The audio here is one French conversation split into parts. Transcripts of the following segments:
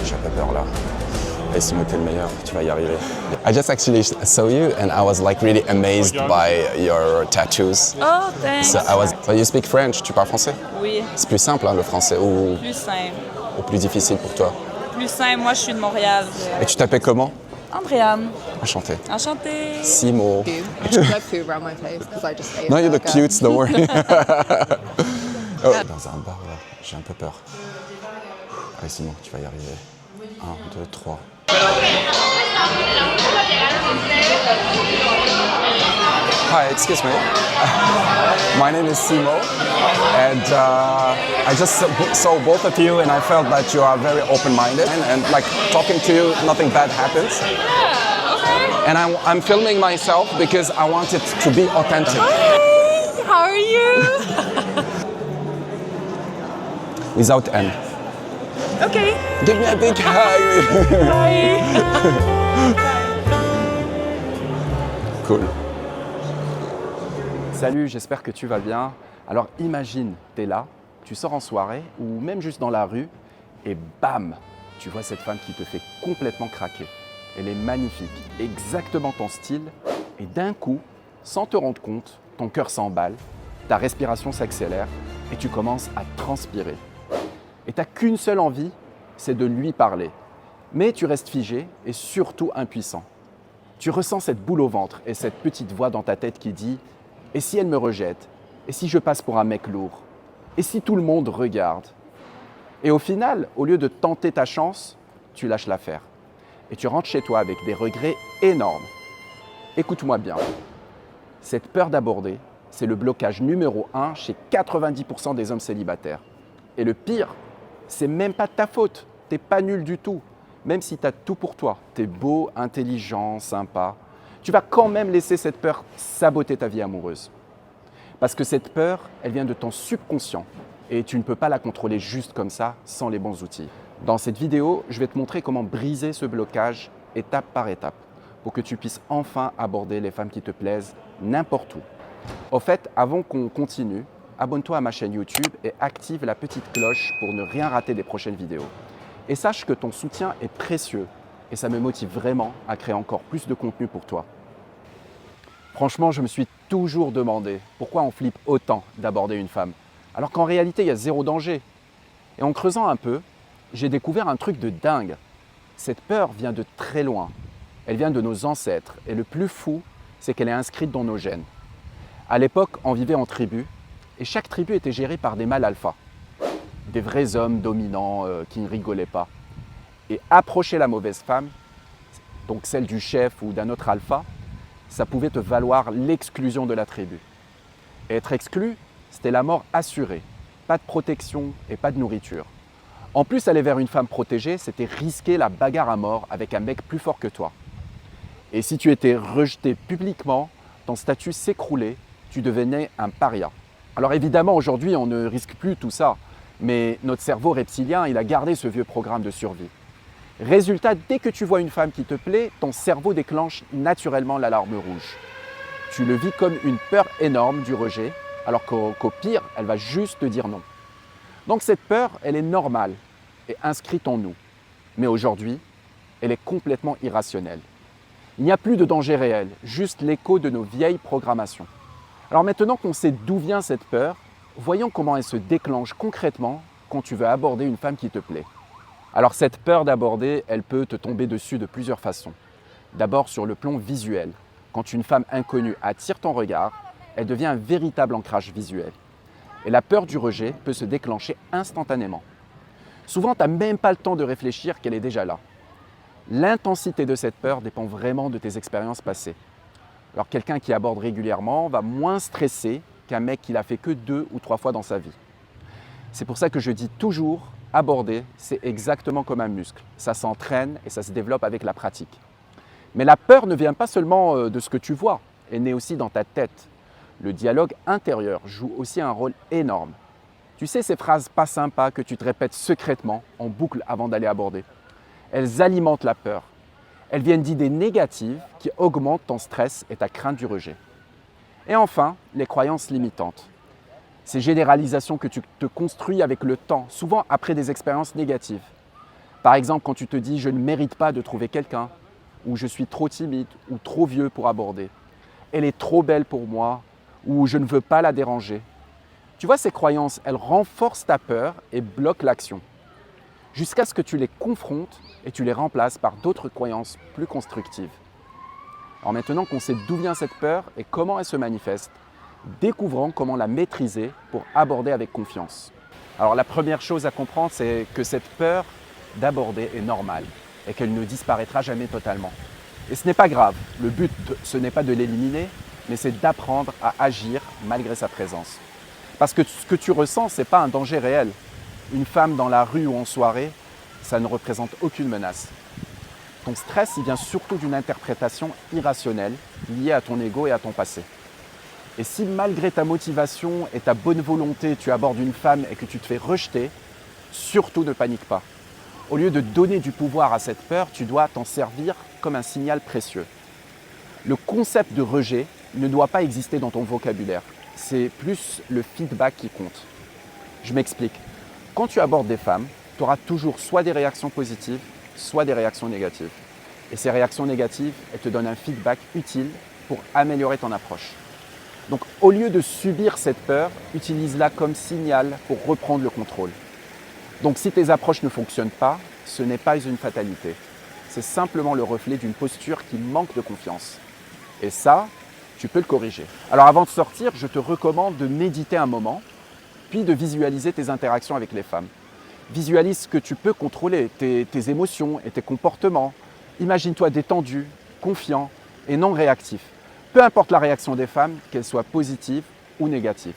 j'ai un peu peur là. Et Simo, t'es le meilleur, tu vas y arriver. I just actually saw you and I was like really amazed by your tattoos. Oh, thanks. So you speak French, tu parles français? Oui, C'est plus simple hein, le français ou plus simple. plus difficile pour toi? Plus simple, moi je suis de Montréal. Et tu t'appelles comment? Andréane. Enchanté. Enchantée. Simo. I just got food around my face because I just ate No, a you look burger. cute, don't worry. Oh, dans un bar là, j'ai un peu peur. Allez Simon, tu vas y arriver. 1, 2, 3. Hi, excuse me. My name is Simo, and I just saw both of you, and I felt that you are very open-minded, and like talking to you, nothing bad happens. And I'm filming myself because I want it to be authentic. Hi, how are you? Without N. Okay. Give me a big hug. Bye. Cool. Salut, j'espère que tu vas bien. Alors imagine, tu es là, tu sors en soirée ou même juste dans la rue et bam, tu vois cette femme qui te fait complètement craquer. Elle est magnifique, exactement ton style et d'un coup, sans te rendre compte, ton cœur s'emballe, ta respiration s'accélère et tu commences à transpirer. Et tu n'as qu'une seule envie, c'est de lui parler. Mais tu restes figé et surtout impuissant. Tu ressens cette boule au ventre et cette petite voix dans ta tête qui dit « Et si elle me rejette? Et si je passe pour un mec lourd? Et si tout le monde regarde ?» Et au final, au lieu de tenter ta chance, tu lâches l'affaire. Et tu rentres chez toi avec des regrets énormes. Écoute-moi bien. Cette peur d'aborder, c'est le blocage numéro 1 chez 90% des hommes célibataires. Et le pire, c'est même pas de ta faute. T'es pas nul du tout. Même si tu as tout pour toi. T'es beau, intelligent, sympa. Tu vas quand même laisser cette peur saboter ta vie amoureuse. Parce que cette peur, elle vient de ton subconscient. Et tu ne peux pas la contrôler juste comme ça, sans les bons outils. Dans cette vidéo, je vais te montrer comment briser ce blocage étape par étape. Pour que tu puisses enfin aborder les femmes qui te plaisent n'importe où. Au fait, avant qu'on continue, abonne-toi à ma chaîne YouTube et active la petite cloche pour ne rien rater des prochaines vidéos. Et sache que ton soutien est précieux et ça me motive vraiment à créer encore plus de contenu pour toi. Franchement, je me suis toujours demandé pourquoi on flippe autant d'aborder une femme, alors qu'en réalité, il y a zéro danger. Et en creusant un peu, j'ai découvert un truc de dingue. Cette peur vient de très loin. Elle vient de nos ancêtres et le plus fou, c'est qu'elle est inscrite dans nos gènes. À l'époque, on vivait en tribu et chaque tribu était gérée par des mâles alpha. Des vrais hommes dominants qui ne rigolaient pas. Et approcher la mauvaise femme, donc celle du chef ou d'un autre alpha, ça pouvait te valoir l'exclusion de la tribu. Et être exclu, c'était la mort assurée. Pas de protection et pas de nourriture. En plus, aller vers une femme protégée, c'était risquer la bagarre à mort avec un mec plus fort que toi. Et si tu étais rejeté publiquement, ton statut s'écroulait, tu devenais un paria. Alors évidemment, aujourd'hui, on ne risque plus tout ça. Mais notre cerveau reptilien, il a gardé ce vieux programme de survie. Résultat, dès que tu vois une femme qui te plaît, ton cerveau déclenche naturellement l'alarme rouge. Tu le vis comme une peur énorme du rejet, alors qu'au pire, elle va juste te dire non. Donc cette peur, elle est normale et inscrite en nous. Mais aujourd'hui, elle est complètement irrationnelle. Il n'y a plus de danger réel, juste l'écho de nos vieilles programmations. Alors maintenant qu'on sait d'où vient cette peur, voyons comment elle se déclenche concrètement quand tu veux aborder une femme qui te plaît. Alors cette peur d'aborder, elle peut te tomber dessus de plusieurs façons. D'abord sur le plan visuel. Quand une femme inconnue attire ton regard, elle devient un véritable ancrage visuel. Et la peur du rejet peut se déclencher instantanément. Souvent, tu n'as même pas le temps de réfléchir qu'elle est déjà là. L'intensité de cette peur dépend vraiment de tes expériences passées. Alors quelqu'un qui aborde régulièrement va moins stresser qu'un mec qui l'a fait que 2 ou 3 fois dans sa vie. C'est pour ça que je dis toujours, aborder, c'est exactement comme un muscle. Ça s'entraîne et ça se développe avec la pratique. Mais la peur ne vient pas seulement de ce que tu vois, elle naît aussi dans ta tête. Le dialogue intérieur joue aussi un rôle énorme. Tu sais ces phrases pas sympas que tu te répètes secrètement en boucle avant d'aller aborder. Elles alimentent la peur. Elles viennent d'idées négatives qui augmentent ton stress et ta crainte du rejet. Et enfin, les croyances limitantes. Ces généralisations que tu te construis avec le temps, souvent après des expériences négatives. Par exemple, quand tu te dis « je ne mérite pas de trouver quelqu'un » ou « je suis trop timide » ou « trop vieux pour aborder »,« elle est trop belle pour moi » ou « je ne veux pas la déranger ». Tu vois, ces croyances, elles renforcent ta peur et bloquent l'action, jusqu'à ce que tu les confrontes et tu les remplaces par d'autres croyances plus constructives. Alors maintenant qu'on sait d'où vient cette peur et comment elle se manifeste, découvrons comment la maîtriser pour aborder avec confiance. Alors la première chose à comprendre, c'est que cette peur d'aborder est normale et qu'elle ne disparaîtra jamais totalement. Et ce n'est pas grave, le but, ce n'est pas de l'éliminer, mais c'est d'apprendre à agir malgré sa présence. Parce que ce que tu ressens, ce n'est pas un danger réel. Une femme dans la rue ou en soirée, ça ne représente aucune menace. Ton stress, il vient surtout d'une interprétation irrationnelle liée à ton ego et à ton passé. Et si malgré ta motivation et ta bonne volonté, tu abordes une femme et que tu te fais rejeter, surtout ne panique pas. Au lieu de donner du pouvoir à cette peur, tu dois t'en servir comme un signal précieux. Le concept de rejet ne doit pas exister dans ton vocabulaire. C'est plus le feedback qui compte. Je m'explique. Quand tu abordes des femmes, tu auras toujours soit des réactions positives, soit des réactions négatives. Et ces réactions négatives, elles te donnent un feedback utile pour améliorer ton approche. Donc au lieu de subir cette peur, utilise-la comme signal pour reprendre le contrôle. Donc si tes approches ne fonctionnent pas, ce n'est pas une fatalité. C'est simplement le reflet d'une posture qui manque de confiance. Et ça, tu peux le corriger. Alors avant de sortir, je te recommande de méditer un moment, puis de visualiser tes interactions avec les femmes. Visualise ce que tu peux contrôler, tes émotions et tes comportements. Imagine-toi détendu, confiant et non réactif. Peu importe la réaction des femmes, qu'elle soit positive ou négative.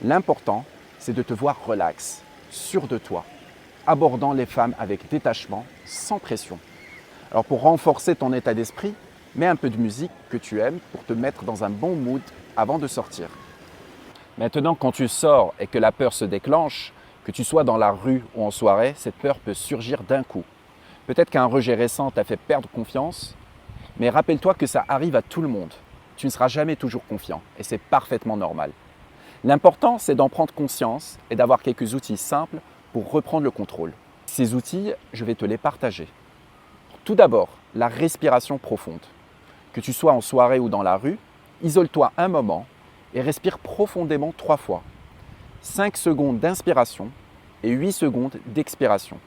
L'important, c'est de te voir relax, sûr de toi, abordant les femmes avec détachement, sans pression. Alors pour renforcer ton état d'esprit, mets un peu de musique que tu aimes pour te mettre dans un bon mood avant de sortir. Maintenant, quand tu sors et que la peur se déclenche, que tu sois dans la rue ou en soirée, cette peur peut surgir d'un coup. Peut-être qu'un rejet récent t'a fait perdre confiance, mais rappelle-toi que ça arrive à tout le monde. Tu ne seras jamais toujours confiant et c'est parfaitement normal. L'important, c'est d'en prendre conscience et d'avoir quelques outils simples pour reprendre le contrôle. Ces outils, je vais te les partager. Tout d'abord, la respiration profonde. Que tu sois en soirée ou dans la rue, isole-toi un moment et respire profondément 3 fois. 5 secondes d'inspiration et 8 secondes d'expiration.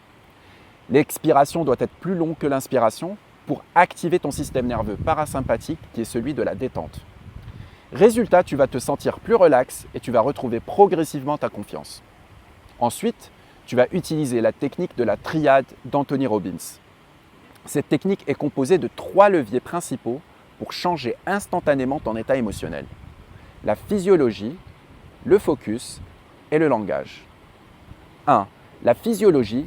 L'expiration doit être plus longue que l'inspiration pour activer ton système nerveux parasympathique qui est celui de la détente. Résultat, tu vas te sentir plus relax et tu vas retrouver progressivement ta confiance. Ensuite, tu vas utiliser la technique de la triade d'Anthony Robbins. Cette technique est composée de 3 leviers principaux pour changer instantanément ton état émotionnel. La physiologie, le focus et le langage. 1. La physiologie.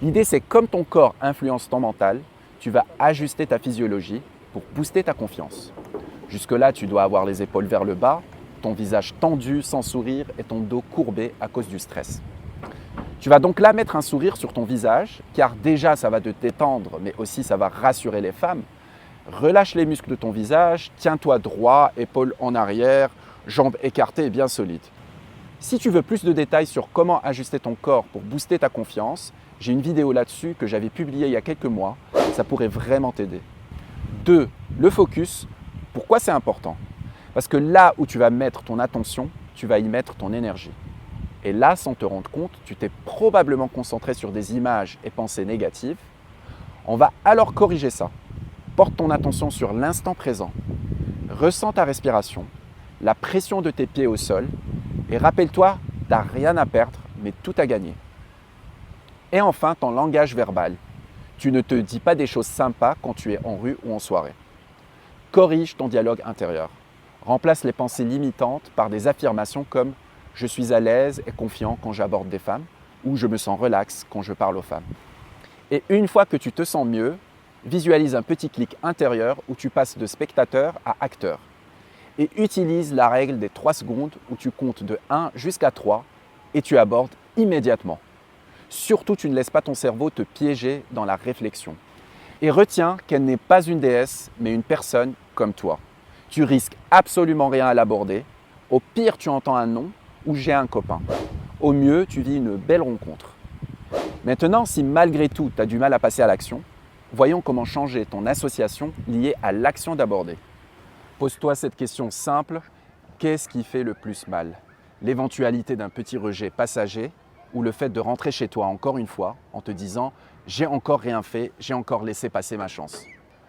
L'idée, c'est comme ton corps influence ton mental, tu vas ajuster ta physiologie pour booster ta confiance. Jusque-là, tu dois avoir les épaules vers le bas, ton visage tendu sans sourire et ton dos courbé à cause du stress. Tu vas donc là mettre un sourire sur ton visage, car déjà ça va te détendre, mais aussi ça va rassurer les femmes. Relâche les muscles de ton visage, tiens-toi droit, épaules en arrière, jambes écartées et bien solides. Si tu veux plus de détails sur comment ajuster ton corps pour booster ta confiance, j'ai une vidéo là-dessus que j'avais publiée il y a quelques mois, ça pourrait vraiment t'aider. 2. Le focus. Pourquoi c'est important? Parce que là où tu vas mettre ton attention, tu vas y mettre ton énergie. Et là, sans te rendre compte, tu t'es probablement concentré sur des images et pensées négatives. On va alors corriger ça. Porte ton attention sur l'instant présent. Ressens ta respiration, la pression de tes pieds au sol et rappelle-toi, tu n'as rien à perdre, mais tout à gagner. Et enfin, ton langage verbal. Tu ne te dis pas des choses sympas quand tu es en rue ou en soirée. Corrige ton dialogue intérieur. Remplace les pensées limitantes par des affirmations comme « je suis à l'aise et confiant quand j'aborde des femmes » ou « je me sens relax quand je parle aux femmes ». Et une fois que tu te sens mieux, visualise un petit clic intérieur où tu passes de spectateur à acteur. Et utilise la règle des 3 secondes où tu comptes de 1 jusqu'à 3 et tu abordes immédiatement. Surtout, tu ne laisses pas ton cerveau te piéger dans la réflexion. Et retiens qu'elle n'est pas une déesse, mais une personne comme toi. Tu risques absolument rien à l'aborder. Au pire, tu entends un nom ou j'ai un copain. Au mieux, tu vis une belle rencontre. Maintenant, si malgré tout, tu as du mal à passer à l'action, voyons comment changer ton association liée à l'action d'aborder. Pose-toi cette question simple, qu'est-ce qui fait le plus mal? L'éventualité d'un petit rejet passager ou le fait de rentrer chez toi encore une fois en te disant « j'ai encore rien fait, j'ai encore laissé passer ma chance ».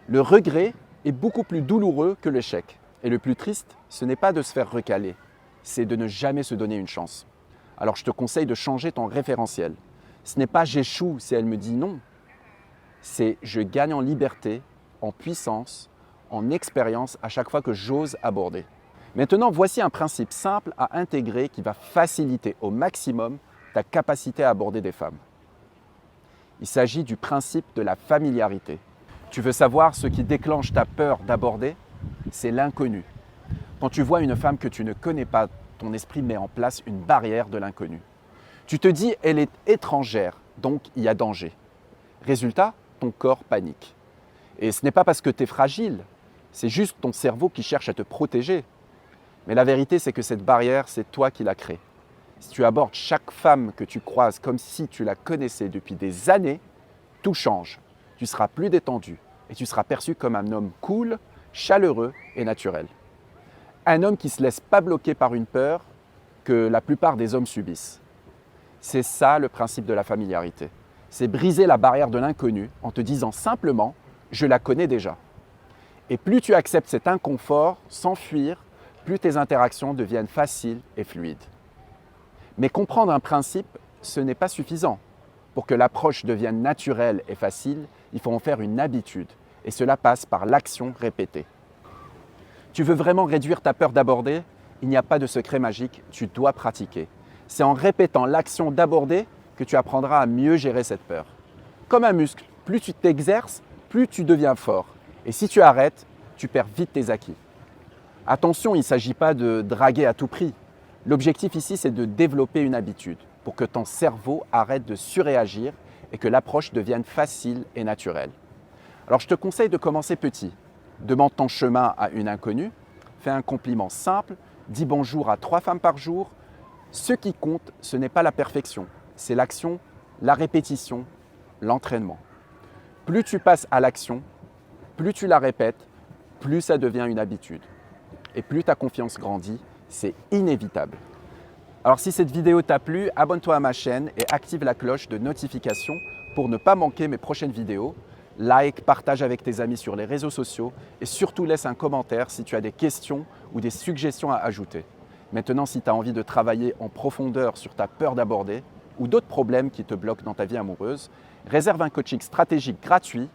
Le regret est beaucoup plus douloureux que l'échec. Et le plus triste, ce n'est pas de se faire recaler, c'est de ne jamais se donner une chance. Alors je te conseille de changer ton référentiel. Ce n'est pas « j'échoue si elle me dit non », c'est « je gagne en liberté, en puissance, en expérience à chaque fois que j'ose aborder ». Maintenant, voici un principe simple à intégrer qui va faciliter au maximum ta capacité à aborder des femmes. Il s'agit du principe de la familiarité. Tu veux savoir ce qui déclenche ta peur d'aborder? C'est l'inconnu. Quand tu vois une femme que tu ne connais pas, ton esprit met en place une barrière de l'inconnu. Tu te dis, elle est étrangère, donc il y a danger. Résultat, ton corps panique. Et ce n'est pas parce que tu es fragile, c'est juste ton cerveau qui cherche à te protéger. Mais la vérité, c'est que cette barrière, c'est toi qui l'as créée. Si tu abordes chaque femme que tu croises comme si tu la connaissais depuis des années, tout change. Tu seras plus détendu et tu seras perçu comme un homme cool, chaleureux et naturel. Un homme qui ne se laisse pas bloquer par une peur que la plupart des hommes subissent. C'est ça le principe de la familiarité. C'est briser la barrière de l'inconnu en te disant simplement « je la connais déjà ». Et plus tu acceptes cet inconfort sans fuir, plus tes interactions deviennent faciles et fluides. Mais comprendre un principe, ce n'est pas suffisant. Pour que l'approche devienne naturelle et facile, il faut en faire une habitude. Et cela passe par l'action répétée. Tu veux vraiment réduire ta peur d'aborder? Il n'y a pas de secret magique, tu dois pratiquer. C'est en répétant l'action d'aborder que tu apprendras à mieux gérer cette peur. Comme un muscle, plus tu t'exerces, plus tu deviens fort. Et si tu arrêtes, tu perds vite tes acquis. Attention, il ne s'agit pas de draguer à tout prix. L'objectif ici, c'est de développer une habitude pour que ton cerveau arrête de surréagir et que l'approche devienne facile et naturelle. Alors je te conseille de commencer petit. Demande ton chemin à une inconnue, fais un compliment simple, dis bonjour à 3 femmes par jour. Ce qui compte, ce n'est pas la perfection, c'est l'action, la répétition, l'entraînement. Plus tu passes à l'action, plus tu la répètes, plus ça devient une habitude. Et plus ta confiance grandit, c'est inévitable. Alors si cette vidéo t'a plu, abonne-toi à ma chaîne et active la cloche de notification pour ne pas manquer mes prochaines vidéos. Like, partage avec tes amis sur les réseaux sociaux et surtout laisse un commentaire si tu as des questions ou des suggestions à ajouter. Maintenant, si tu as envie de travailler en profondeur sur ta peur d'aborder ou d'autres problèmes qui te bloquent dans ta vie amoureuse, réserve un coaching stratégique gratuit.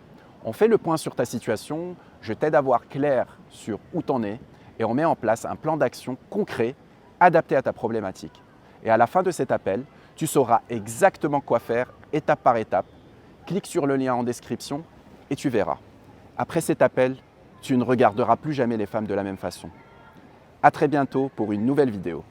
On fait le point sur ta situation, je t'aide à voir clair sur où t'en es et on met en place un plan d'action concret adapté à ta problématique. Et à la fin de cet appel, tu sauras exactement quoi faire étape par étape. Clique sur le lien en description et tu verras. Après cet appel, tu ne regarderas plus jamais les femmes de la même façon. À très bientôt pour une nouvelle vidéo.